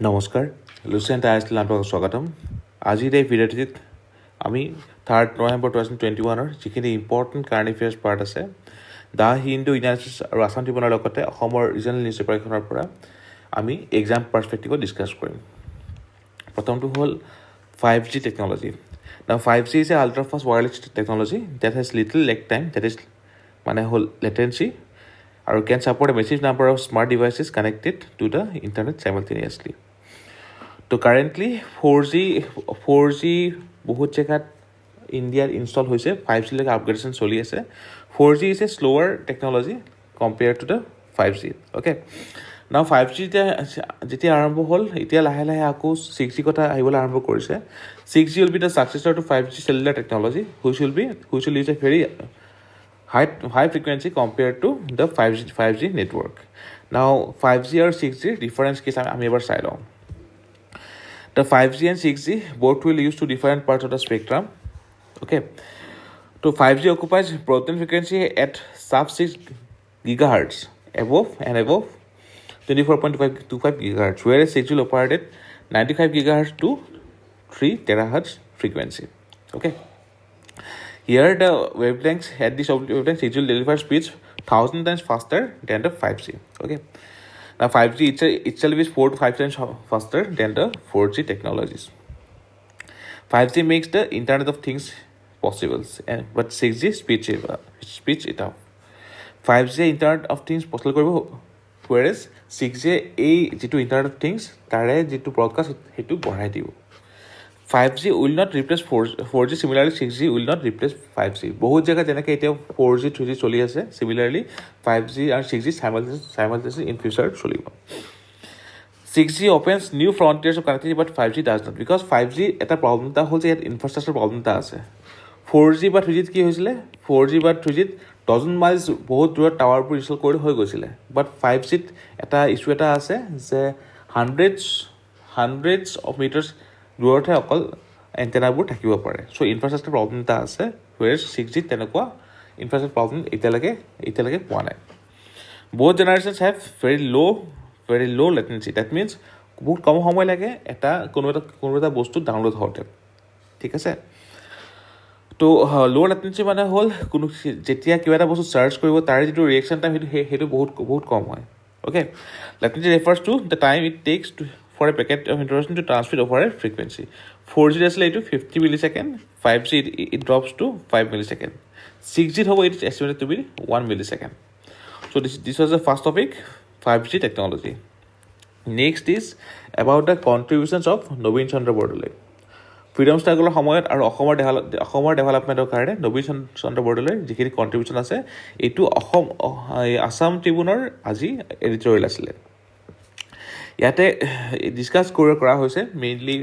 নমস্কাৰ লুচেণ্ট আইছলেণ্ড আপোনালোকক স্বাগতম আজিৰ এই ভিডিঅ'টিত আমি 3 নৱেম্বৰ 2021 যিখিনি ইম্পৰ্টেণ্ট কাৰেণ্ট এফেয়াৰ্ছ পাৰ্ট আছে দা হিন্দু ইউনাইটেড আৰু আছাম ট্ৰিবিউনৰ লগতে অসমৰ ৰিজনেল নিউজ পেপাৰ এখনৰ পৰা আমি এক্সাম পাৰ্সপেক্টিভত ডিছকাছ কৰিম প্ৰথমটো হ'ল 5G technology Now 5G is an ultra fast wireless technology that has little lag time, that is মানে হ'ল latency or can support a massive number of smart devices connected to the internet simultaneously. So currently 4G বহুত জায়গাত ইন্ডিয়াত install হৈছে 5G লৈকে upgradation চলি আছে 4G is a slower technology compared to the 5G. Okay. Now 5G যেতিয়া আৰম্ভ হ'ল এতিয়া লাহে লাহে আকৌ 6G কথা আহিবলৈ আৰম্ভ কৰিছে 6G will be the successor to 5G cellular technology which will use a very high frequency compared to the 5G network. Now 5G or 6G difference case আমি এবাৰ চাই লওঁ The 5G and 6G both will use to different parts of the spectrum. Okay. So 5G occupies broadband frequency at sub 6 gigahertz above 24.25 gigahertz, whereas 6G will operate at 95 gigahertz to 3 terahertz frequency. Okay. Here the wavelengths at this wavelength 6G will deliver speeds 1,000 times faster than the 5G. Okay. Now 5G itself is 4 to 5 times faster than the 4G technologies. 5G makes the Internet of Things possible, but 6G speeds it up. 5G Internet of Things possible কৰিব whereas 6G এই যেটো Internet of Things তাৰে যেটো broadcast হেতু বঢ়াই দিব 5G will not replace 4G. Similarly, 6G will not replace 5G. বহুত জায়গা যেনেকে এতিয়া 4G, 3G চলি আছে similarly 5G and 6G simultaneously in future চলিব 6G opens new frontiers of connectivity but 5G does not because 5G এটা problem এটা হ'ল যে ইয়াত ইনফ্ৰাষ্ট্ৰাকচাৰ প্ৰবলেম এটা আছে 4G বা 3G কি হৈছিল 4G বা 3G ডজন মাইলছ বহুত দূৰত টাৱাৰবোৰ ইনষ্টল কৰি হৈ গৈছিল বাট 5G এটা ইস্যু এটা আছে যে hundreds of meters দূৰতহে অকল এণ্টেনাবোৰ থাকিব পাৰে সো ইনফ্ৰাষ্ট্ৰাকচাৰ প্ৰবলেম এটা আছে whereas 6G তেনেকুৱা ইনফ্ৰাষ্ট্ৰাকচাৰ প্ৰবলেম এতিয়ালৈকে পোৱা নাই both generations have very low latency that means বহুত কম সময় লাগে এটা কোনো এটা বস্তু ডাউনলোড হওঁতে ঠিক আছে তো লো লেটেন্সি মানে হ'ল কোনো যেতিয়া কিবা এটা বস্তু সাৰ্চ কৰিব তাৰে যেটো ৰিএকচন টাইম হেতু বহুত কম হয় okay latency refers to the time it takes for a packet of information to transmit over a frequency 4G আসলে এটো 50 millisecond 5G it drops to 5 millisecond 6G hobo it is estimated to be 1 millisecond so this was the first topic 5G technology next is about the contributions of Nobin Chandra Bordoloi freedom স্ট্ৰাগলৰ সময়ত আৰু অসমৰ ডেভেলপমেন্টৰ কাৰণে নবীন চন্দ্ৰ বৰদলৈৰ যিখিনি কন্ট্ৰিবিউশন আছে এটো আসাম ট্ৰিবিউনৰ আজি এডিটৰিয়েল আছিলে ইয়াতে ডিসকাস কৰা হৈছে মেইনলি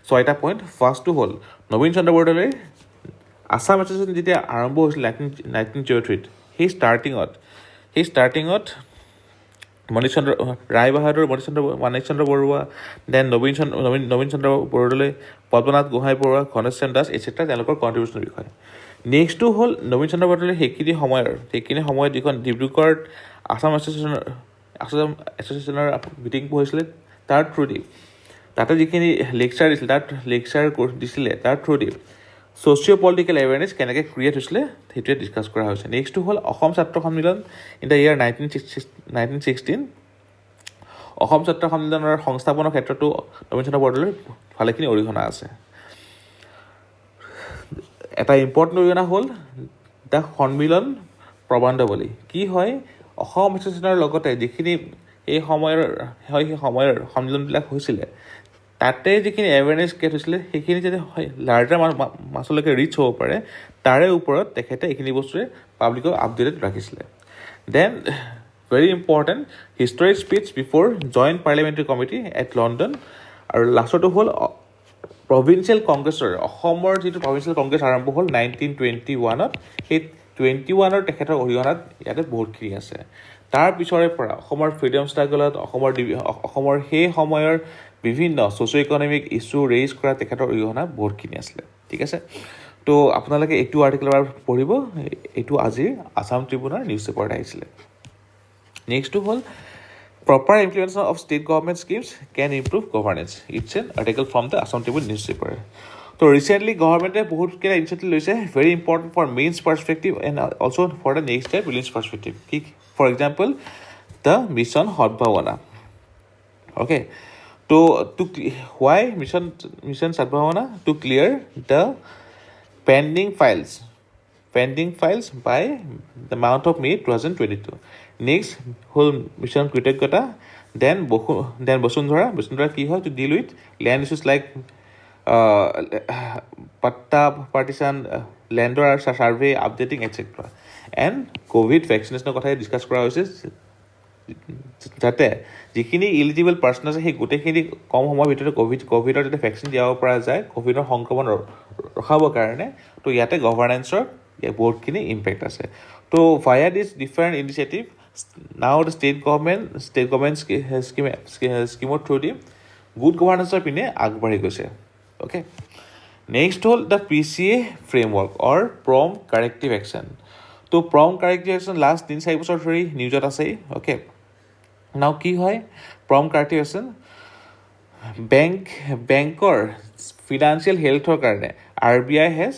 6টা পইণ্ট ফাৰ্স্টটো হ'ল নবীন চন্দ্ৰ বৰদলৈৰ আসাম এছ'চিয়েশ্যন যেতিয়া আৰম্ভ হৈছিল 1903 সেই ষ্টাৰ্টিংত মণি চন্দ্ৰ ৰায় বাহাদুৰ মানিক চন্দ্ৰ বৰুৱা দেন নবীন চন্দ্ৰ বৰদলৈ পদ্মনাথ গোহাঁই বৰুৱা ঘনশ্যাম দাস এটসেট্ৰা তেওঁলোকৰ কন্ট্ৰিবিউশনৰ বিষয় নেক্সটটো হ'ল নবীন চন্দ্ৰ বৰদলৈ সেইখিনি সময়ত যিখন ডিব্ৰুগড়ত আসাম এছ'চিয়েশ্যনৰ মিটিং হৈছিলে তাৰ থ্ৰুদি তাতে যিখিনি লেকচাৰ দিছিলে তাৰ থ্ৰুদি সোশিও পলিটিক্যাল এৱেৰনেছ কেনেকৈ ক্ৰিয়েট হৈছিলে সেইটোৱে ডিসকাস কৰা হৈছে নেক্সটটো হ'ল অসম ছাত্ৰ সন্মিলন ইন দ্য ইয়াৰ 1916 অসম ছাত্ৰ সন্মিলনৰ সংস্থাপনৰ ক্ষেত্ৰতো নবীন চন্দ্ৰ বৰদলৈৰ ভালেখিনি অৰিহণা আছে এটা ইম্পৰ্টেণ্ট অৰিহণা হ'ল দ্য সন্মিলন প্ৰবন্ধৱলী কি হয় অসম এছ'চিয়েশ্যনৰ লগতে যিখিনি এই সময়ৰ সন্মিলনবিলাক হৈছিলে তাতে যিখিনি এৱেৰনেছ ক্ৰিয়েট হৈছিলে সেইখিনি যদি লাৰ্জাৰ মাছলৈকে ৰিচ হ'ব পাৰে তাৰে ওপৰত তেখেতে এইখিনি বস্তুৰে পাব্লিকক আপডেটেড ৰাখিছিলে then very important historic speech before joint parliamentary committee at London আৰু লাষ্টটো হ'ল provincial congressৰ অসমৰ যেটো provincial congress আৰম্ভ হ'ল 1921ত এই 21ৰ তেখেতৰ অৰিহণাত ইয়াতে বহুতখিনি আছে তাৰ পিছৰে পৰা অসমৰ ফ্ৰিডম ষ্ট্ৰাগলত অসমৰ সেই সময়ৰ বিভিন্ন সোশিও ইকোনমিক ইস্যু ৰেইজ কৰা তেখেতৰ অৰিহণা বহুতখিনি আছিল ঠিক আছে তো আপোনালোকে এইটো আৰ্টিকেল পঢ়িব এইটো আজিৰ আসাম ট্ৰিবিউনৰ নিউজ পেপাৰত আহিছিলে নেক্সটটো হ'ল Proper implementation of state government schemes can improve governance. It's an article from the Assam Tribune newspaper. So recently, government বহুত কেইটা initiative লৈছে, very important for mains perspective and also for the next year prelims perspective. For example, the Mission Sadbhavana. Okay, why Mission Sadbhavana? To clear the pending files by the month of May 2022. Next whole Mission Kritakata, then Bosundhara ki hoy to deal with land issues like patta partition, land or survey updating, etc. And COVID vaccination কথা discuss কৰা হৈছে যাতে যিখিনি eligible person আছে সেই গোটেইখিনি কম সময়ৰ ভিতৰত কোভিডৰ যাতে ভেকচিন দিয়াব পৰা যায়, কোভিডৰ সংক্ৰমণ ৰখাবৰ কাৰণে। তো ইয়াতে গভৰ্নেন্সৰ বহুতখিনি ইম্পেক্ট আছে। তো via this different initiative, now the state government scheme through the good governance পিনে আগবাঢ়ি গৈছে। Okay, next হ'ল the PCA framework or prompt corrective action. তো prompt corrective action last 3-4 বছৰ ধৰি নিউজত আছে। Okay, now কি হয় prompt corrective action? বেংকৰ ফিনান্সিয়েল হেল্থৰ কাৰণে RBI has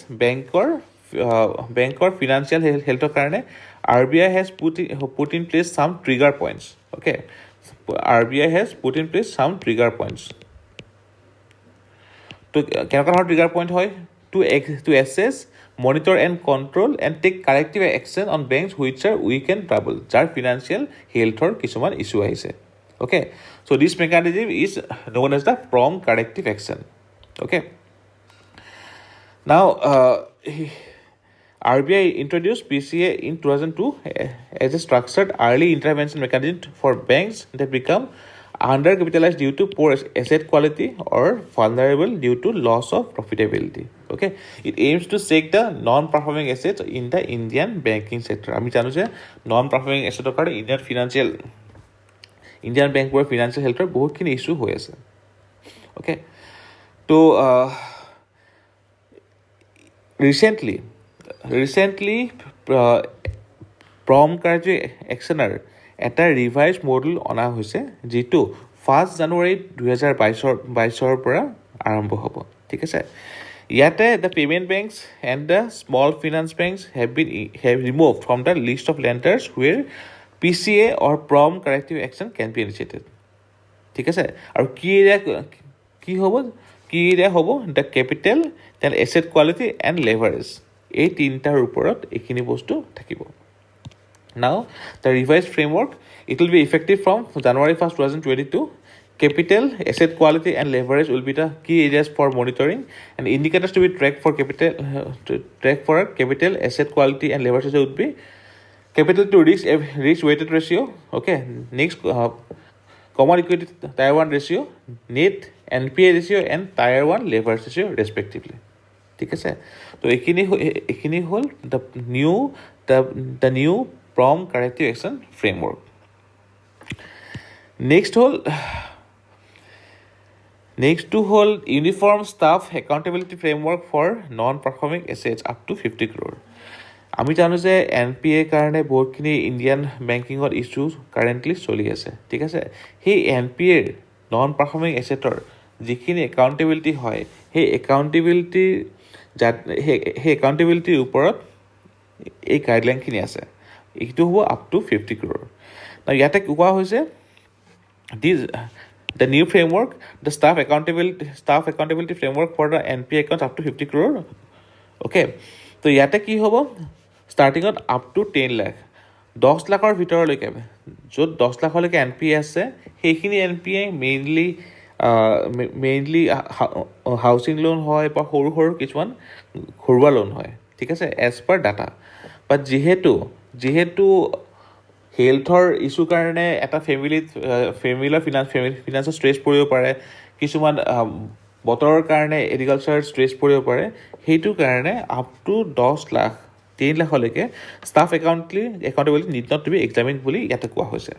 বেংকৰ ফিনান্সিয়েল হেল্থৰ কাৰণে RBI has put in place some trigger points. Okay, RBI has put in place some trigger points. তো কেনেকুৱা ধৰণৰ ট্ৰিগাৰ পইণ্ট হয়? To assess, monitor and control and take corrective action on banks which are weak and troubled, যাৰ financial হেল্থৰ কিছুমান issue আহিছে। Okay, so this mechanism is known as the prompt corrective action. Okay, now RBI introduced PCA in 2002 as a structured early intervention mechanism for banks that become undercapitalized due to poor asset quality or vulnerable due to loss of profitability. Okay, it aims to check the non-performing assets in the Indian banking sector. আমি জানো যে non-performing asset কাৰণে Indian বেংকবোৰৰ financial হেল্থৰ বহুতখিনি issue হৈ আছে। Okay, তো recently prompt corrective actioner এটা ৰিভাইজ মডেল অনা হৈছে, যিটো 1 জানুৱাৰী 2022 পৰা আৰম্ভ হ'ব। ঠিক আছে, ইয়াতে the payment banks and the small finance banks have removed from the list of lenders where PCA or prompt corrective action can be initiated. ঠিক আছে, আৰু কি এৰিয়া হ'ব the capital, then asset quality and leverage, এই তিনিটাৰ ওপৰত এইখিনি বস্তু থাকিব। Now the revised framework, it will be effective from January 1st, 2022. Capital, asset quality and leverage will be the key areas for monitoring, and indicators to be tracked for capital, asset quality and leverage would be capital to risk weighted ratio. Okay, next common equity tier 1 ratio, net NPA ratio and tier 1 leverage ratio respectively. ঠিক আছে, তো এইখিনি হ'ল the new prompt corrective action framework. Next to hold uniform staff accountability framework for non-performing assets up to 50 crore. আমি জানো যে NPA কাৰণে বহুতখিনি ইণ্ডিয়ান বেংকিঙৰ ইছ্যু কাৰেণ্টলি চলি আছে। ঠিক আছে, সেই NPA নন পাৰফৰ্মিং এছেটৰ যিখিনি একাউণ্টেবিলিটি হয়, সেই একাউণ্টেবিলিটিৰ ওপৰত এই গাইডলাইনখিনি আছে। এইটো হ'ব আপ টু 50 crore. ইয়াতে কোৱা হৈছে the new framework, the staff accountability framework for the NPA accounts up to 50 crore. Okay, তো ইয়াতে কি হ'ব, ষ্টাৰ্টিঙত আপ টু 10 লাখ, 10 লাখৰ ভিতৰলৈকে য'ত 10 লাখলৈকে NPA আছে, সেইখিনি NPA মেইনলি হাউচিং লোন হয় বা সৰু কিছুমান ঘৰুৱা লোন হয়। ঠিক আছে, এজ পাৰ ডাটা। বাট যিহেতু হেল্থৰ ইছ্যু কাৰণে এটা ফেমিলিৰ ফিনান্সৰ ষ্ট্ৰেছ পৰিব পাৰে, কিছুমান বতৰৰ কাৰণে এগ্ৰিকালচাৰ ষ্ট্ৰেছ পৰিব পাৰে, সেইটো কাৰণে আপ টু 10 লাখ 10 লাখলৈকে staff accountability need not to be examine বুলি ইয়াতে কোৱা হৈছে।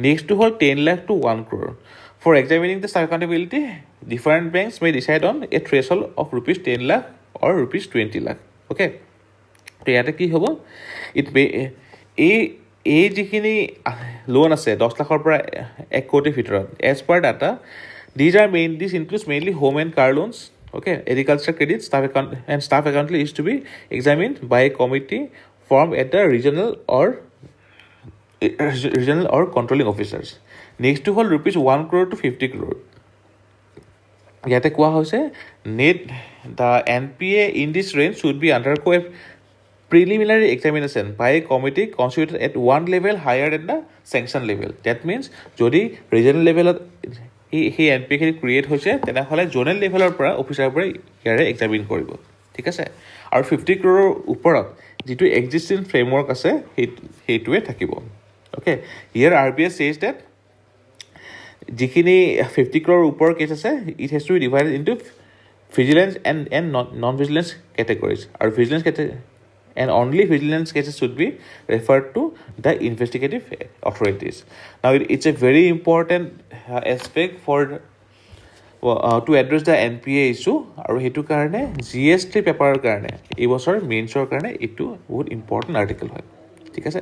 নেক্সটটো হ'ল 10 lakh to 1 crore. For examining the staff accountability, different banks may decide on a threshold of rupees 10 lakh or rupees 20 lakh. Okay, তো ইয়াতে কি হ'ব, এই যিখিনি লোন আছে 10 লাখৰ পৰা 1 কোটিৰ ভিতৰত as per data this includes mainly home and car loans okay agriculture credit staff account is to be examined by a committee formed at the regional or controlling officers. Next to hold rupees 1 crore to 50 crore. ইয়াতে কোৱা হৈছে net the NPA in this range should be undergo a preliminary examination by a committee constituted at one level higher than the sanction level. That means যদি regional level সেই NPA খিনি create হৈছে তেনেহ'লে zonal লেভেলৰ পৰা অফিচাৰবোৰে ইয়াৰে examine কৰিব ঠিক আছে আৰু 50 ক্ৰ'ৰৰ ওপৰত যিটো এক্সিষ্টিং ফ্ৰেমৱৰ্ক আছে সেইটোৱে থাকিব okay here RBI says that যিখিনি 50 ক্ৰ'ৰৰ ওপৰৰ কেছ আছে it has to be divided into vigilance and non vigilance categories আৰু vigilance and only vigilance cases should be referred to the investigative authorities. Now it's a very important aspect for to address the NPA issue আৰু হেতু কাৰণে GST পেপাৰৰ কাৰণে এই বছৰ মেইনছৰ কাৰণে এটো বহুত ইম্পৰ্টেন্ট আৰ্টিকেল হয় ঠিক আছে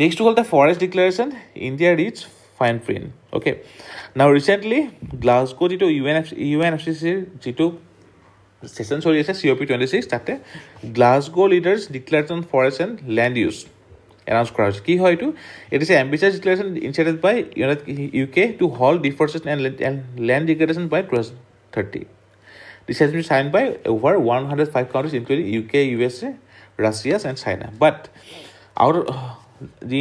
নেক্সট হ'ল the forest declaration India reached fine print okay now recently Glasgow যিটো UNFCCC যিটো session চলি আছে COP26 তাতে Glasgow leaders declaration forest and land use announce কৰা হৈছে কি হয় এইটো it is a ambitious declaration initiated by UK to halt deforestation and land degradation by 2030. This has been signed by over 105 countries including UK, USA, Russia and China. But out of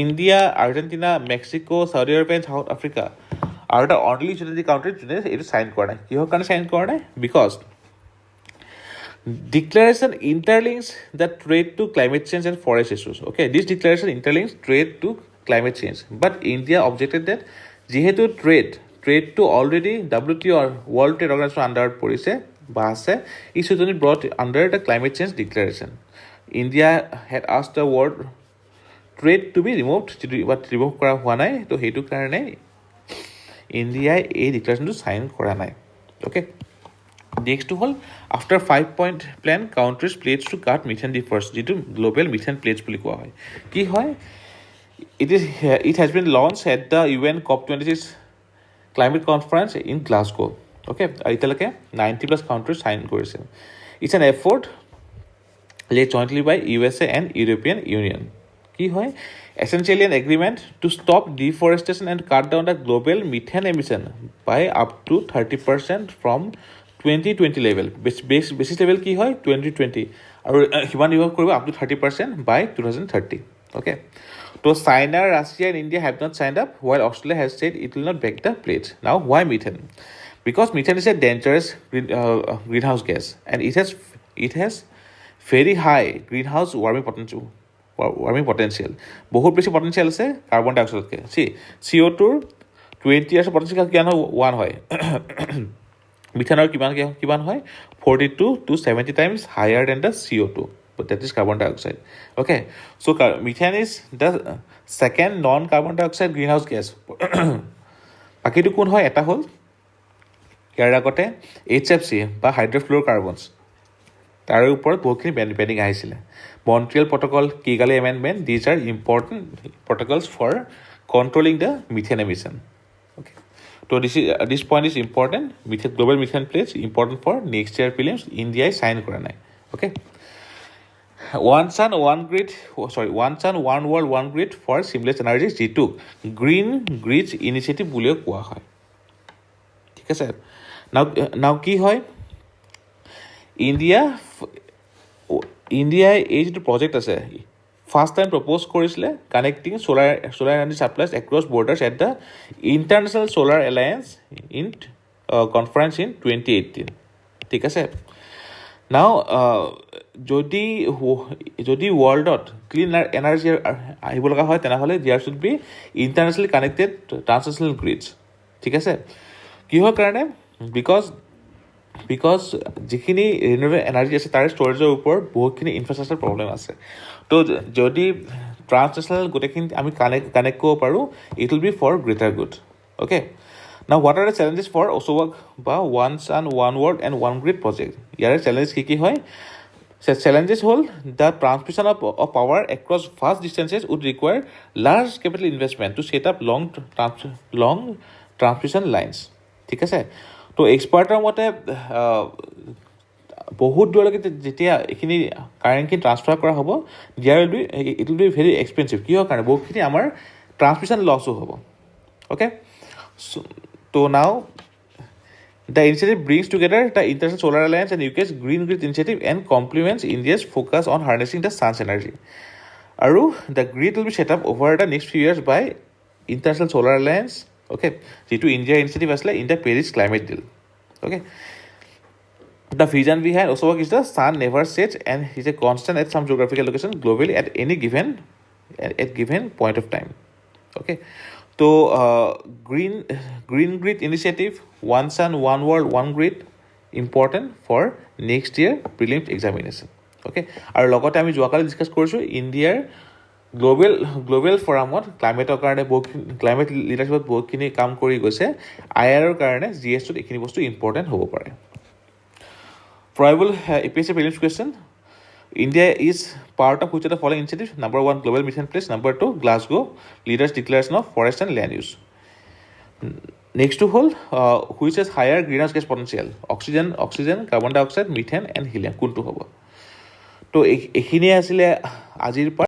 India, Argentina, Mexico, Saudi Arabia and South Africa are the only countries যোনে এইটো sign কৰা নাই কিহৰ কাৰণে sign কৰা নাই because declaration interlinks the trade to climate change and forest issues okay this declaration interlinks trade to climate change but India objected that যেহেতু trade to already WTO or World Trade Organization under পৰিছে বা আছে it should be brought under the climate change declaration India had asked the world trade to be removed but remove কৰা হোৱা নাই তো হেতু কাৰণে India এই declarationটো সাইন কৰা নাই okay next to all after 5-point plan countries pledge to cut methane deforestation যেটো global methane pledge বুলি কোৱা হয় কি হয় it has been launched at the UN COP26 climate conference in Glasgow okay এতিয়ালৈকে 90 plus countries sign কৰিছে it's an effort led jointly by USA and European Union কি হয় essentially an agreement to stop deforestation and cut down the global methane emission by up to 30% from 2020 level basis level কি হয় 2020 আৰু হিমান remove কৰিব up to 30% by 2030 okay so China Russia and India have not signed up while Australia has said it will not break the pledge now why methane because methane is a dangerous greenhouse gas and it has very high greenhouse warming potential বহুত বেছি potential আছে carbon ডাই অক্সাইডতকে CO2 20 years potential কিমান 1 হয় মিথানৰ কিমান হয় 42 to 70 times higher than the CO2 but that is carbon dioxide okay so methane is the second non carbon dioxide greenhouse gas বাকিটো কোন হয় এটা হল ইয়াৰ আগতে HFC বা হাইড্ৰফ্লুৰ'কাৰ্বনছ তাৰ ওপৰত বহুতখিনি বেনিং আহিছিলে Montreal Protocol Kigali Amendment these are important protocols for controlling the methane emission okay so this point is important global methane pledge important for next year prelims India sign kora nai okay one sun one world one grid for seamless energy G2 green grids initiative বুলিও কোৱা হয় ঠিক আছে now কি হয় India এই যেটো project আছে first time propose কৰিছিলে connecting solar energy supplies across borders at the International Solar Alliance in conference in 2018 ঠিক আছে now যদি worldত clean energy আহিব লগা হয় তেনেহলে there should be internationally connected transnational grids ঠিক আছে কিহৰ কাৰণে because যিখিনি ৰিনিউৱেবল এনাৰ্জি আছে তাৰ ষ্টৰেজৰ ওপৰত বহুতখিনি ইনফ্ৰাষ্ট্ৰাকচাৰ প্ৰব্লেম আছে তো যদি ট্ৰান্সনেশ্যনেল গোটেইখিনি আমি কানেক্ট কৰিব পাৰোঁ it will be for greater good okay now what are the challenges for অচোৱাক বা one sun one world and one grid project ইয়াৰে চেলেঞ্জ কি হয় Challenges hold the transmission of power across vast distances would require large capital investment to set up long transmission lines. ঠিক আছে তো এক্সপাৰ্টৰ মতে বহুত দূৰলৈকে যেতিয়া এইখিনি কাৰেণ্টখিনি ট্ৰান্সফাৰ কৰা হ'ব it will B very expensive কিহৰ কাৰণে বহুতখিনি আমাৰ ট্ৰান্সমিশ্যন লছো হ'ব অ'কে তো নাও The initiative brings together the International Solar Alliance and UK's Green Grid Initiative and complements India's focus on harnessing the sun's energy. Aru, the grid will be set up over the next few years by International Solar Alliance. Okay, G2 India initiative as in the Paris climate deal. Okay, the vision behind Osawak is the sun never sets and is a constant at some geographical location globally at any given point of time. Okay. So, green grid initiative, one sun, one world, one grid, important for next year prelims examination. Okay. Our logot আমি যোৱাকালি discuss কৰিছো ইণ্ডিয়াৰ global ফৰামত ক্লাইমেটৰ কাৰণে climate লিডাৰশ্বিপত বহুতখিনি কাম কৰি গৈছে আইআৰৰ কাৰণে জিএছটোত এইখিনি বস্তু ইম্পৰ্টেণ্ট হ'ব পাৰে probable APSC prelims question India is part of which of the following initiative? Number 1, Global Mission Place. Number 2, Glasgow Leaders Declaration of Forest and Land Use. Next to whole, which has higher greenhouse gas potential? Oxygen, carbon dioxide, methane, and helium. Kuntu hobo. To ekhine asile ajir par